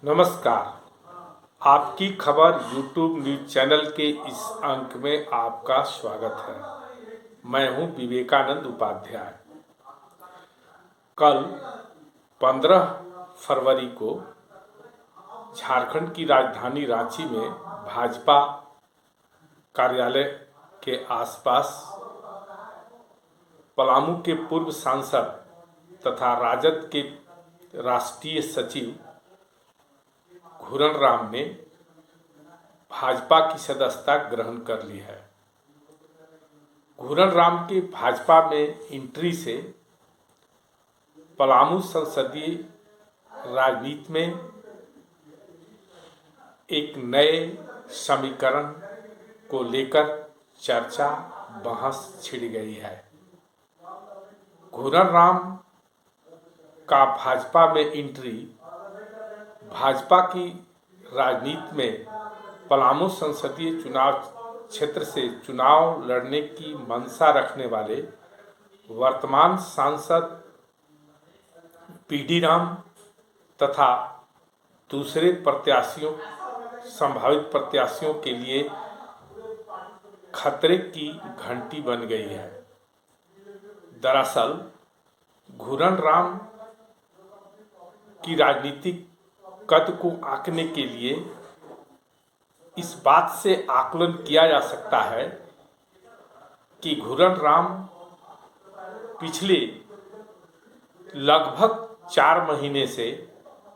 नमस्कार। आपकी खबर यूट्यूब न्यूज चैनल के इस अंक में आपका स्वागत है। मैं हूं विवेकानंद उपाध्याय। कल 15 फरवरी को झारखंड की राजधानी रांची में भाजपा कार्यालय के आसपास पलामू के पूर्व सांसद तथा राजद के राष्ट्रीय सचिव घूरन राम ने भाजपा की सदस्यता ग्रहण कर ली है। घूरन राम के भाजपा में एंट्री से पलामू संसदीय राजनीति में एक नए समीकरण को लेकर चर्चा बहस छिड़ गई है। घूरन राम का भाजपा में एंट्री भाजपा की राजनीति में पलामू संसदीय चुनाव क्षेत्र से चुनाव लड़ने की मंशा रखने वाले वर्तमान सांसद पीडी राम तथा दूसरे संभावित प्रत्याशियों के लिए खतरे की घंटी बन गई है। दरअसल घूरन राम की राजनीतिक कद को आंकने के लिए इस बात से आकलन किया जा सकता है कि घूरन राम पिछले लगभग 4 महीने से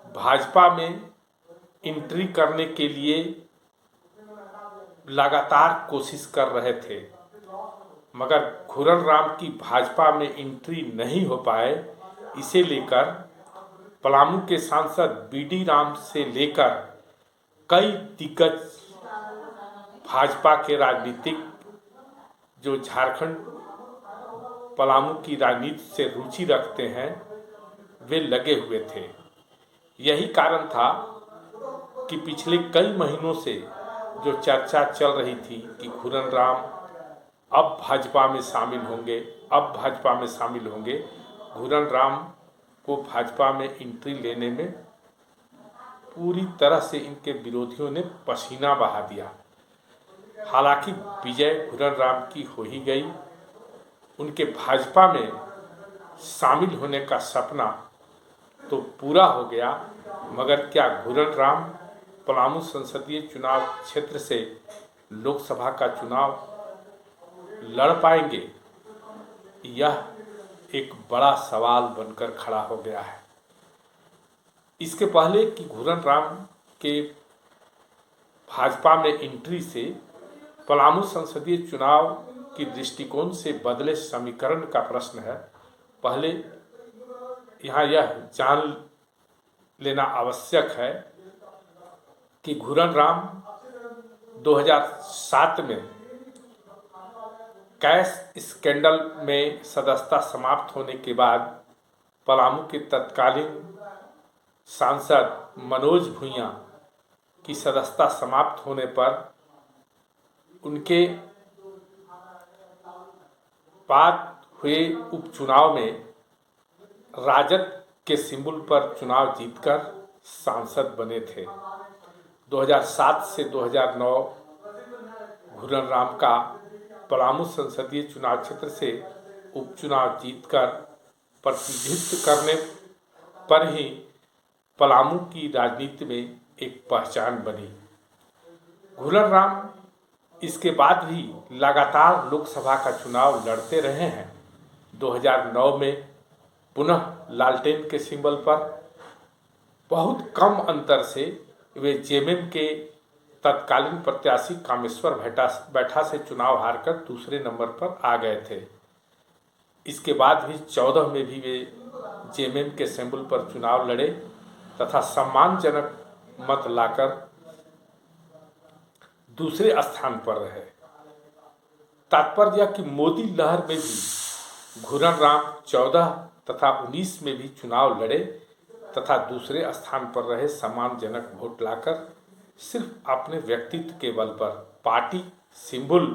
भाजपा में एंट्री करने के लिए लगातार कोशिश कर रहे थे, मगर घूरन राम की भाजपा में एंट्री नहीं हो पाए। इसे लेकर पलामू के सांसद बीडी राम से लेकर कई दिग्गज भाजपा के राजनीतिक जो झारखंड पलामू की राजनीति से रुचि रखते हैं, वे लगे हुए थे। यही कारण था कि पिछले कई महीनों से जो चर्चा चल रही थी कि घूरन राम अब भाजपा में शामिल होंगे। घूरन राम को भाजपा में एंट्री लेने में पूरी तरह से इनके विरोधियों ने पसीना बहा दिया। हालांकि विजय घूरन राम की हो ही गई। उनके भाजपा में शामिल होने का सपना तो पूरा हो गया, मगर क्या घूरन राम पलामू संसदीय चुनाव क्षेत्र से लोकसभा का चुनाव लड़ पाएंगे? यह एक बड़ा सवाल बनकर खड़ा हो गया है। इसके पहले कि घूरन राम के भाजपा में एंट्री से पलामू संसदीय चुनाव की दृष्टिकोण से बदले समीकरण का प्रश्न है, पहले यहाँ यह जान लेना आवश्यक है कि घूरन राम 2007 में कैश स्कैंडल में सदस्यता समाप्त होने के बाद पलामू के तत्कालीन सांसद मनोज भूँइया की सदस्यता समाप्त होने पर उनके बाद हुए उपचुनाव में राजद के सिंबल पर चुनाव जीतकर सांसद बने थे। 2007 से 2009 घूरन राम का पलामू संसदीय चुनाव क्षेत्र से उपचुनाव जीतकर प्रतिनिधित्व करने पर ही पलामू की राजनीति में एक पहचान बनी। घूरन राम इसके बाद भी लगातार लोकसभा का चुनाव लड़ते रहे हैं। 2009 में पुनः लालटेन के सिंबल पर बहुत कम अंतर से वे जेएमएम के तत्कालीन प्रत्याशी कामेश्वर बैठा से चुनाव हारकर दूसरे नंबर पर आ गए थे। इसके बाद भी 14 में भी वे जेएमएम के सिंबल पर चुनाव लड़े तथा सम्मानजनक मत लाकर दूसरे स्थान पर रहे। तात्पर्य यह कि मोदी लहर में भी घूरन राम 14 तथा 19 में भी चुनाव लड़े तथा दूसरे स्थान पर रहे। सम्मानजनक वोट लाकर सिर्फ अपने व्यक्तित्व के बल पर पार्टी सिंबल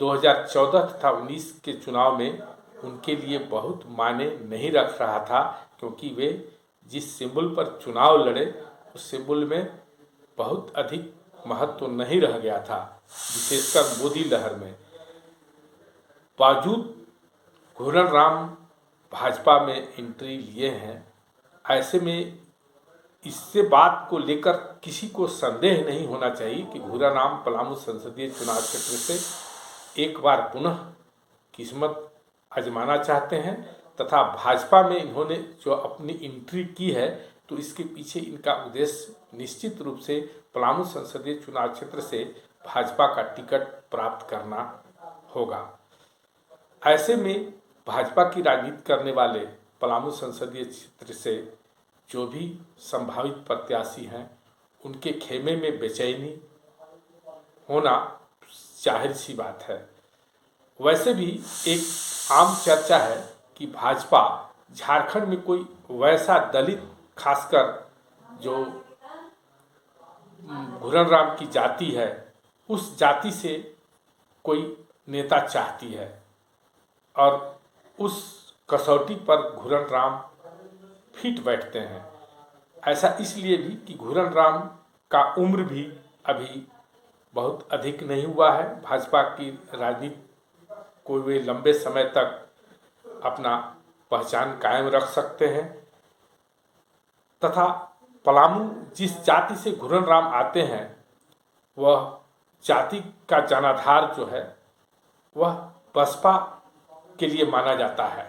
2014 तथा 19 के चुनाव में उनके लिए बहुत मायने नहीं रख रहा था, क्योंकि वे जिस सिंबल पर चुनाव लड़े उस सिंबल में बहुत अधिक महत्व नहीं रह गया था, विशेषकर मोदी लहर में। बावजूद घूर्णन राम भाजपा में एंट्री लिए हैं। ऐसे में इससे बात को लेकर किसी को संदेह नहीं होना चाहिए कि घूर्णन राम पलामू संसदीय चुनाव क्षेत्र से एक बार पुनः किस्मत आजमाना चाहते हैं तथा भाजपा में इन्होंने जो अपनी एंट्री की है तो इसके पीछे इनका उद्देश्य निश्चित रूप से पलामू संसदीय चुनाव क्षेत्र से भाजपा का टिकट प्राप्त करना होगा। ऐसे में भाजपा की राजनीति करने वाले पलामू संसदीय क्षेत्र से जो भी संभावित प्रत्याशी हैं उनके खेमे में बेचैनी होना जाहिर सी बात है। वैसे भी एक आम चर्चा है कि भाजपा झारखंड में कोई वैसा दलित, खासकर जो घूर्णन राम की जाति है, उस जाति से कोई नेता चाहती है और उस कसौटी पर घूर्णन राम फिट बैठते हैं। ऐसा इसलिए भी कि घूर्णन राम का उम्र भी अभी बहुत अधिक नहीं हुआ है। भाजपा की राजनीति को वे लंबे समय तक अपना पहचान कायम रख सकते हैं तथा पलामू जिस जाति से घूर्णन राम आते हैं वह जाति का जनाधार जो है वह बसपा के लिए माना जाता है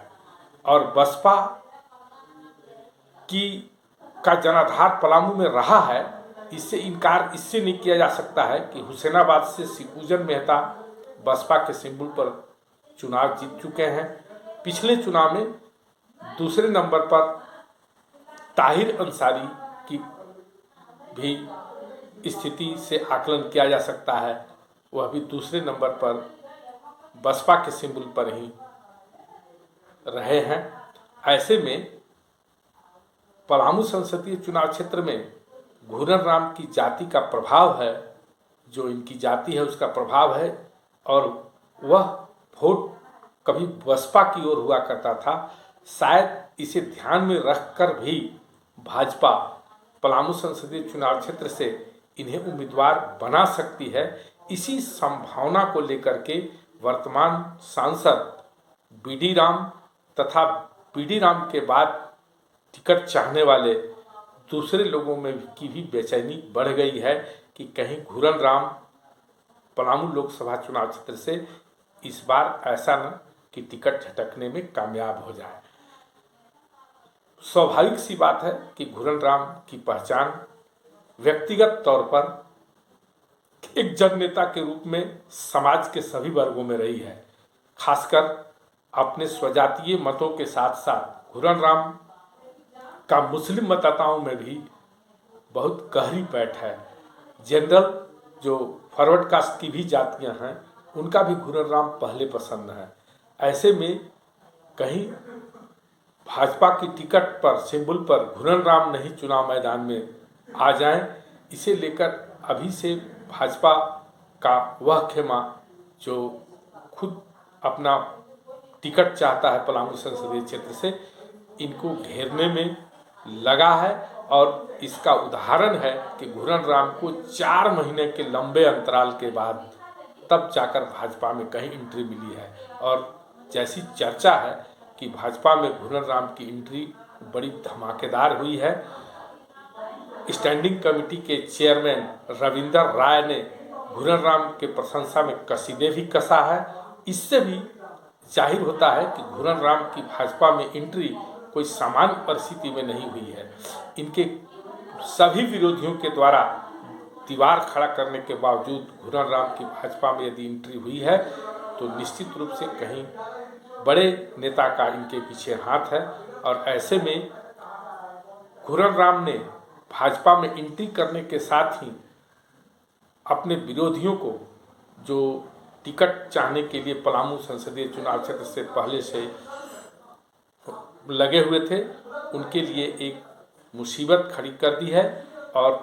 और बसपा की का जनाधार पलामू में रहा है। इससे इनकार इससे नहीं किया जा सकता है कि हुसैनाबाद से शिवपूजन मेहता बसपा के सिंबल पर चुनाव जीत चुके हैं। पिछले चुनाव में दूसरे नंबर पर ताहिर अंसारी की भी स्थिति से आकलन किया जा सकता है, वह भी दूसरे नंबर पर बसपा के सिंबल पर ही रहे हैं। ऐसे में पलामू संसदीय चुनाव क्षेत्र में घूर्णन राम की जाति का प्रभाव है, जो इनकी जाति है उसका प्रभाव है और वह वोट कभी बसपा की ओर हुआ करता था। शायद इसे ध्यान में रखकर भी भाजपा पलामू संसदीय चुनाव क्षेत्र से इन्हें उम्मीदवार बना सकती है। इसी संभावना को लेकर के वर्तमान सांसद बीडी राम तथा बीडी राम के बाद टिकट चाहने वाले दूसरे लोगों में की भी बेचैनी बढ़ गई है कि कहीं घूर्णन राम पलामू लोकसभा चुनाव क्षेत्र से इस बार ऐसा न कि टिकट झटकने में कामयाब हो जाए। स्वाभाविक सी बात है कि घूर्णन राम की पहचान व्यक्तिगत तौर पर एक जननेता के रूप में समाज के सभी वर्गों में रही है। खासकर अपने स्वजातीय मतों के साथ साथ घूर्णन राम का मुस्लिम मतदाताओं में भी बहुत गहरी पैठ है। जनरल जो फॉरवर्ड कास्ट की भी जातियां हैं उनका भी घूर्णन राम पहले पसंद है। ऐसे में कहीं भाजपा की टिकट पर सिंबल पर घूर्णन राम नहीं चुनाव मैदान में आ जाएं, इसे लेकर अभी से भाजपा का वह खेमा जो खुद अपना टिकट चाहता है पलामू संसदीय क्षेत्र से, इनको घेरने में लगा है। और इसका उदाहरण है कि घूर्णन राम को 4 महीने के लंबे अंतराल के बाद तब जाकर भाजपा में कहीं एंट्री मिली है और जैसी चर्चा है कि भाजपा में घूर्णन राम की एंट्री बड़ी धमाकेदार हुई है। स्टैंडिंग कमेटी के चेयरमैन रविंदर राय ने घूर्णन राम के प्रशंसा में कसीदे भी कसा है। इससे भी जाहिर होता है कि घूर्णन राम की भाजपा में एंट्री कोई सामान्य परिस्थिति में नहीं हुई है। इनके सभी विरोधियों के द्वारा दीवार खड़ा करने के बावजूद घूर्णन राम की भाजपा में यदि एंट्री हुई है तो निश्चित रूप से कहीं बड़े नेता का इनके पीछे हाथ है। और ऐसे में घूर्णन राम ने भाजपा में एंट्री करने के साथ ही अपने विरोधियों को जो टिकट चाहने के लिए पलामू संसदीय चुनाव क्षेत्र से पहले से लगे हुए थे उनके लिए एक मुसीबत खड़ी कर दी है और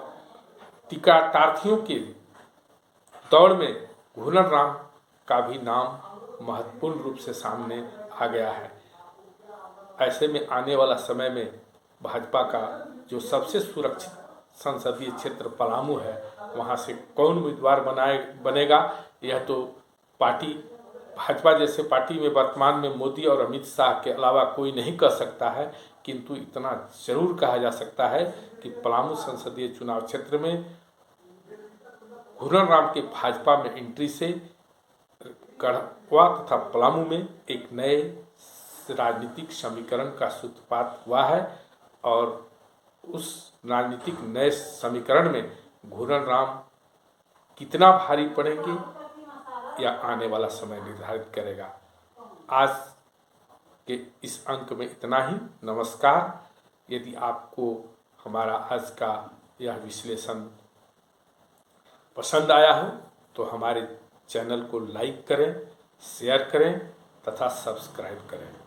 टिकटार्थियों के दौड़ में घूर्णन राम का भी नाम महत्वपूर्ण रूप से सामने आ गया है। ऐसे में आने वाला समय में भाजपा का जो सबसे सुरक्षित संसदीय क्षेत्र पलामू है, वहाँ से कौन उम्मीदवार बनेगा, यह तो पार्टी भाजपा जैसे पार्टी में वर्तमान में मोदी और अमित शाह के अलावा कोई नहीं कह सकता है। किंतु इतना जरूर कहा जा सकता है कि पलामू संसदीय चुनाव क्षेत्र में घूर्णन राम के भाजपा में एंट्री से गढ़वा तथा पलामू में एक नए राजनीतिक समीकरण का सूत्रपात हुआ है और उस राजनीतिक नए समीकरण में घूर्णन राम कितना भारी पड़ेंगे या आने वाला समय निर्धारित करेगा। आज के इस अंक में इतना ही। नमस्कार। यदि आपको हमारा आज का यह विश्लेषण पसंद आया हो तो हमारे चैनल को लाइक करें, शेयर करें तथा सब्सक्राइब करें।